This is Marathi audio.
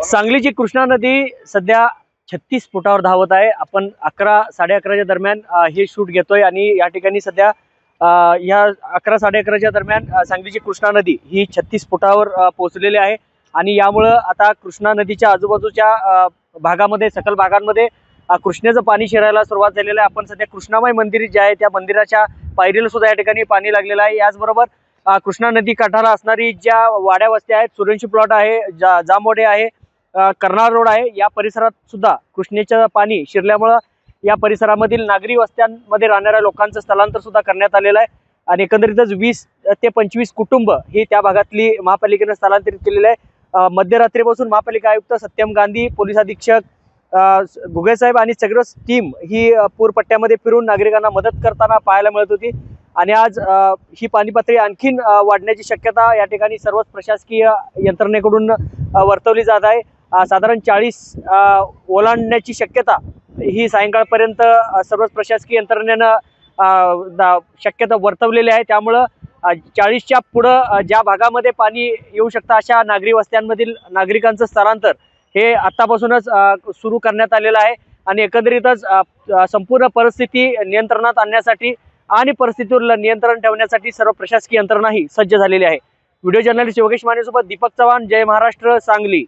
सांगलीची कृष्णा नदी सध्या 36 फुटावर धावत आहे। आपण 11-11:30च्या दरम्यान हे शूट घेतोय आणि या ठिकाणी सध्या या 11-11:30च्या दरम्यान सांगलीची कृष्णा नदी ही 36 फुटावर पोहोचलेली आहे आणि यामुळे आता कृष्णा नदीच्या आजूबाजूच्या भागामध्ये सकल भागांमध्ये कृष्णेचं पाणी शिरायला सुरुवात झालेली आहे। आपण सध्या कृष्णामाई मंदिर जे आहे त्या मंदिराच्या पायरीला सुद्धा या ठिकाणी पाणी लागलेलं आहे। याचबरोबर कृष्णा नदी काठाला असणारी ज्या वाड्या वस्त्या आहेत, सूर्यवंशी प्लॉट आहे, जांभोडे आहे, कर्नाळ रोड आहे, या परिसरात सुद्धा कृष्णेचं पाणी शिरल्यामुळे या परिसरामधील नागरी वस्त्यांमध्ये राहणाऱ्या लोकांचं स्थलांतर सुद्धा करण्यात आलेलं आहे आणि एकंदरीतच 20 ते 25 कुटुंब ही त्या भागातली महापालिकेने स्थलांतरित केलेले आहे। मध्यरात्रीपासून महापालिका आयुक्त सत्यम गांधी, पोलीस अधीक्षक घुगे साहेब आणि सगळंच टीम ही पूरपट्ट्यामध्ये फिरून नागरिकांना मदत करताना पाहायला मिळत होती आणि आज ही पाणी पातळी आणखीन वाढण्याची शक्यता या ठिकाणी सर्वच प्रशासकीय यंत्रणेकडून वर्तवली जात आहे। साधारण 40 ओलांडण्याची शक्यता ही सायंकाळपर्यंत सर्वच प्रशासकीय यंत्रणेनं शक्यता वर्तवलेली आहे। त्यामुळे 40च्या पुढे ज्या भागामध्ये पाणी येऊ शकतं अशा नागरी वस्त्यांमधील नागरिकांचं स्थलांतर हे आतापासूनच सुरू करण्यात आलेलं आहे आणि एकंदरीतच संपूर्ण परिस्थिती नियंत्रणात आणण्यासाठी आणि परिस्थितीवर नियंत्रण ठेवण्यासाठी सर्व प्रशासकीय यंत्रणाही सज्ज झालेली आहे। व्हिडिओ जर्नलिस्ट योगेश माने सोबत दीपक चव्हाण, जय महाराष्ट्र, सांगली।